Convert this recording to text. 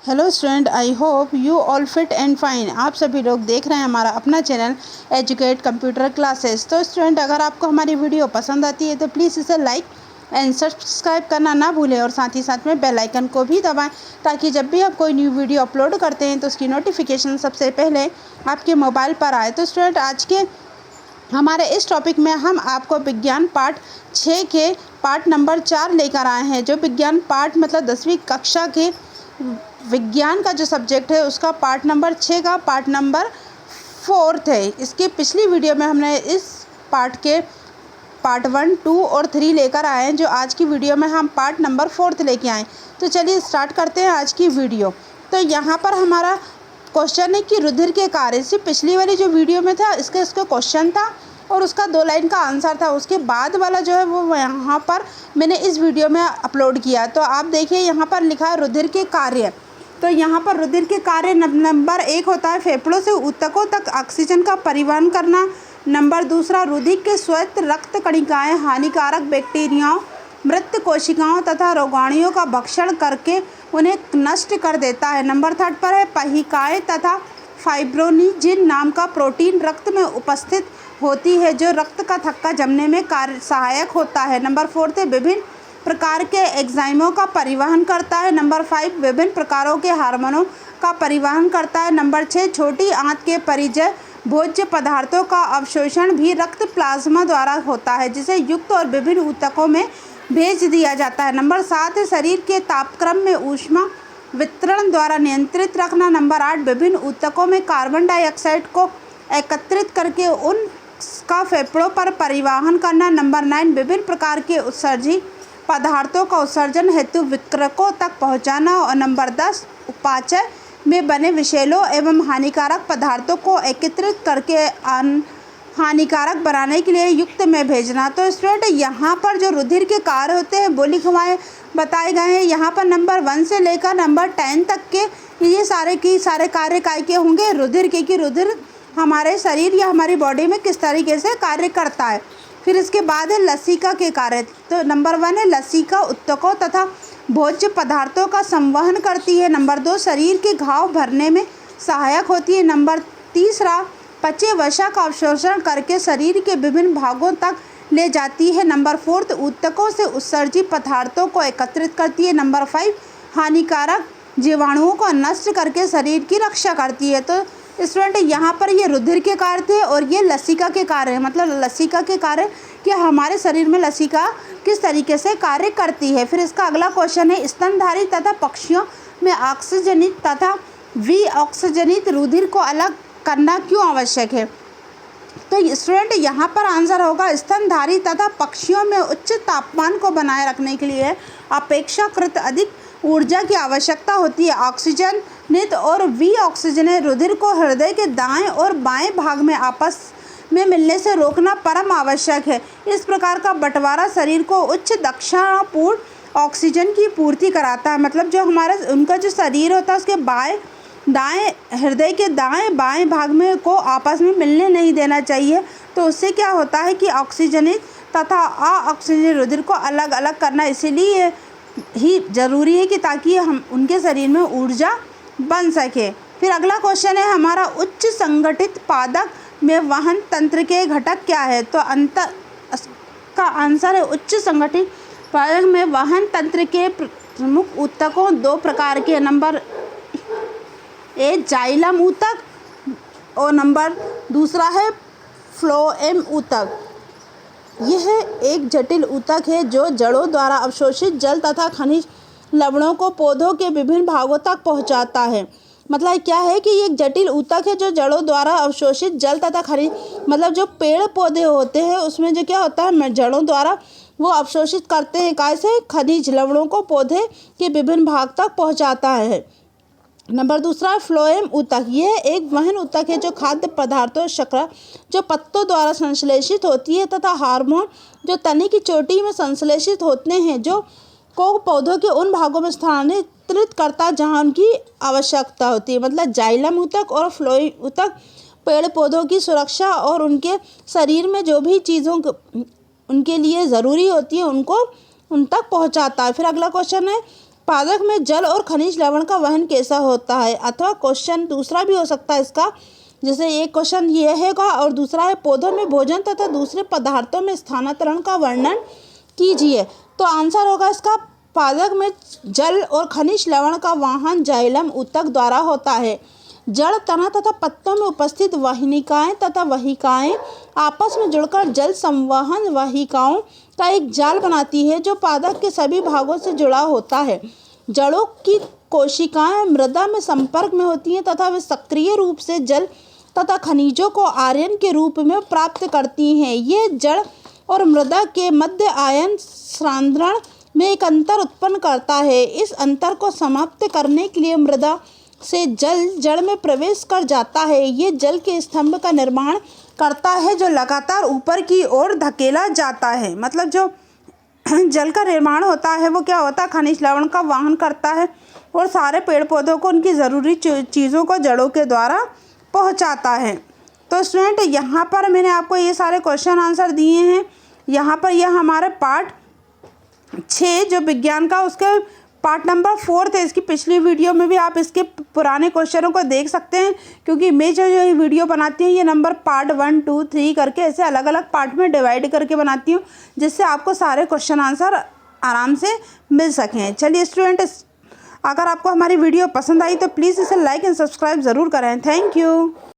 Hello student, I hope you all fit and fine. आप सभी लोग देख रहे हैं हमारा अपना चैनल एजुकेट कंप्यूटर क्लासेस। तो स्टूडेंट, अगर आपको हमारी वीडियो पसंद आती है तो प्लीज़ इसे लाइक एंड सब्सक्राइब करना ना भूलें और साथ ही साथ में बेल आइकन को भी दबाएं, ताकि जब भी आप कोई न्यू वीडियो अपलोड करते हैं तो उसकी नोटिफिकेशन सबसे पहले आपके मोबाइल पर आए। तो स्टूडेंट, आज के हमारे इस टॉपिक में हम आपको विज्ञान पार्ट 6 के पार्ट नंबर 4 लेकर आए हैं। जो विज्ञान पार्ट मतलब 10वीं कक्षा के विज्ञान का जो सब्जेक्ट है उसका पार्ट नंबर 6 का पार्ट नंबर 4 है। इसके पिछली वीडियो में हमने इस पार्ट के पार्ट 1, 2 और 3 लेकर आए हैं, जो आज की वीडियो में हम पार्ट नंबर 4 लेके आए। तो चलिए स्टार्ट करते हैं आज की वीडियो। तो यहाँ पर हमारा क्वेश्चन है कि रुधिर के कार्य से पिछली वाली जो वीडियो में था इसका क्वेश्चन था और उसका 2 लाइन का आंसर था। उसके बाद वाला जो है वो यहाँ पर मैंने इस वीडियो में अपलोड किया। तो आप देखिए यहाँ पर लिखा है रुधिर के कार्य। तो यहाँ पर रुधिर के कार्य नंबर 1 होता है फेफड़ों से ऊतकों तक ऑक्सीजन का परिवहन करना। नंबर 2 रुधिर के श्वेत रक्त कणिकाएँ हानिकारक बैक्टीरियाओं, मृत कोशिकाओं तथा रोगाणुओं का भक्षण करके उन्हें नष्ट कर देता है। नंबर 3 पर है पहिकाएँ तथा फाइब्रोनिजिन नाम का प्रोटीन रक्त में उपस्थित होती है, जो रक्त का थक्का जमने में कार्य सहायक होता है। नंबर 4 है विभिन्न प्रकार के एंजाइमों का परिवहन करता है। नंबर 5 विभिन्न प्रकारों के हार्मोनों का परिवहन करता है। नंबर 6 छोटी आंत के परिजय भोज्य पदार्थों का अवशोषण भी रक्त प्लाज्मा द्वारा होता है, जिसे युक्त और विभिन्न ऊतकों में भेज दिया जाता है। नंबर 7 है शरीर के तापक्रम में ऊष्मा वितरण द्वारा नियंत्रित रखना। नंबर 8 विभिन्न ऊतकों में कार्बन डाइऑक्साइड को एकत्रित करके उनका फेफड़ों पर परिवहन करना। नंबर 9 विभिन्न प्रकार के उत्सर्जी पदार्थों का उत्सर्जन हेतु विक्रकों तक पहुंचाना। और नंबर 10 उपापचय में बने विषैलों एवं हानिकारक पदार्थों को एकत्रित करके हानिकारक बनाने के लिए युक्त में भेजना। तो स्टूडेंट, यहाँ पर जो रुधिर के कार्य होते हैं वो लिखवाए बताए गए हैं। यहाँ पर नंबर 1 से लेकर नंबर 10 तक के ये सारे कार्य काय के होंगे रुधिर के, कि रुधिर हमारे शरीर या हमारी बॉडी में किस तरीके से कार्य करता है। फिर इसके बाद है लसिका के कार्य। तो नंबर 1 है लसिका ऊतकों तथा भोज्य पदार्थों का संवहन करती है। नंबर 2 शरीर के घाव भरने में सहायक होती है। नंबर 3 पचे वसा का अवशोषण करके शरीर के विभिन्न भागों तक ले जाती है। नंबर 4 ऊतकों से उत्सर्जित पदार्थों को एकत्रित करती है। नंबर 5 हानिकारक जीवाणुओं को नष्ट करके शरीर की रक्षा करती है। तो स्टूडेंट, यहाँ पर ये रुधिर के कार्य थे और ये लसिका के कार्य है। मतलब लसिका के कार्य कि हमारे शरीर में लसिका किस तरीके से कार्य करती है। फिर इसका अगला क्वेश्चन है स्तनधारी तथा पक्षियों में ऑक्सीजनित तथा विऑक्सीजनित रुधिर को अलग करना क्यों आवश्यक है। तो स्टूडेंट, यहाँ पर आंसर होगा स्तनधारी तथा पक्षियों में उच्च तापमान को बनाए रखने के लिए अपेक्षाकृत अधिक ऊर्जा की आवश्यकता होती है। ऑक्सीजनित और विऑक्सीजनित रुधिर को हृदय के दाएं और बाएं भाग में आपस में मिलने से रोकना परम आवश्यक है। इस प्रकार का बंटवारा शरीर को उच्च दक्षतापूर्ण ऑक्सीजन की पूर्ति कराता है। मतलब जो हमारा उनका जो शरीर होता है उसके दाएं हृदय के दाएं बाएं भाग में को आपस में मिलने नहीं देना चाहिए। तो उससे क्या होता है कि ऑक्सीजनित तथा अऑक्सीजनित रुधिर को अलग अलग करना इसीलिए ही ज़रूरी है कि ताकि हम उनके शरीर में ऊर्जा बन सके। फिर अगला क्वेश्चन है हमारा उच्च संगठित पादप में वहन तंत्र के घटक क्या है। तो का आंसर है उच्च संगठित पादप में वहन तंत्र के प्रमुख ऊतकों 2 प्रकार के। नंबर 1 जाइलम ऊतक और नंबर 2 है फ्लोएम ऊतक। यह एक जटिल ऊतक है जो जड़ों द्वारा अवशोषित जल तथा खनिज लवणों को पौधों के विभिन्न भागों तक पहुंचाता है। मतलब क्या है कि ये एक जटिल ऊतक है जो जड़ों द्वारा अवशोषित जल तथा खनिज, मतलब जो पेड़ पौधे होते हैं उसमें जो क्या होता है जड़ों द्वारा वो अवशोषित करते हैं कैसे खनिज लवणों को पौधे के विभिन्न भाग तक पहुँचाता है। नंबर 2 फ्लोएम ऊतक। यह एक वहन ऊतक है जो खाद्य पदार्थों शर्करा जो पत्तों द्वारा संश्लेषित होती है तथा हार्मोन जो तने की चोटी में संश्लेषित होते हैं जो को पौधों के उन भागों में स्थानांतरित करता है जहां उनकी आवश्यकता होती है। मतलब जाइलम ऊतक और फ्लोएम ऊतक पेड़ पौधों की सुरक्षा और उनके शरीर में जो भी चीज़ों उनके लिए ज़रूरी होती है उनको उन तक पहुँचाता है। फिर अगला क्वेश्चन है पादप में जल और खनिज लवण का वहन कैसा होता है। अथवा क्वेश्चन दूसरा भी हो सकता है इसका, जैसे एक क्वेश्चन ये हैगा और दूसरा है पौधों में भोजन तथा दूसरे पदार्थों में स्थानांतरण का वर्णन कीजिए। तो आंसर होगा इसका, पादप में जल और खनिज लवण का वहन जाइलम ऊतक द्वारा होता है। जड़ तना तथा पत्तों में उपस्थित वाहिनिकाएं तथा वहिकाएं आपस में जुड़कर जल संवहन वाहिकाओं का एक जाल बनाती है जो पादप के सभी भागों से जुड़ा होता है। जड़ों की कोशिकाएं मृदा में संपर्क में होती हैं तथा वे सक्रिय रूप से जल तथा खनिजों को आयन के रूप में प्राप्त करती हैं। ये जड़ और मृदा के मध्य आयन सांद्रण में एक अंतर उत्पन्न करता है। इस अंतर को समाप्त करने के लिए मृदा से जल जड़ में प्रवेश कर जाता है। ये जल के स्तंभ का निर्माण करता है जो लगातार ऊपर की ओर धकेला जाता है। मतलब जो जल का निर्माण होता है वो क्या होता है, खनिज लवण का वहन करता है और सारे पेड़ पौधों को उनकी ज़रूरी चीज़ों को जड़ों के द्वारा पहुंचाता है। तो स्टूडेंट यहाँ पर मैंने आपको ये सारे क्वेश्चन आंसर दिए हैं। यहाँ पर यह हमारे पार्ट 6 जो विज्ञान का उसके पार्ट नंबर 4 थे। इसकी पिछली वीडियो में भी आप इसके पुराने क्वेश्चनों को देख सकते हैं, क्योंकि मैं जो ये वीडियो बनाती हूँ ये नंबर पार्ट 1, 2, 3 करके ऐसे अलग अलग पार्ट में डिवाइड करके बनाती हूँ, जिससे आपको सारे क्वेश्चन आंसर आराम से मिल सकें। चलिए स्टूडेंट, अगर आपको हमारी वीडियो पसंद आई तो प्लीज़ इसे लाइक एंड सब्सक्राइब ज़रूर करें। Thank you.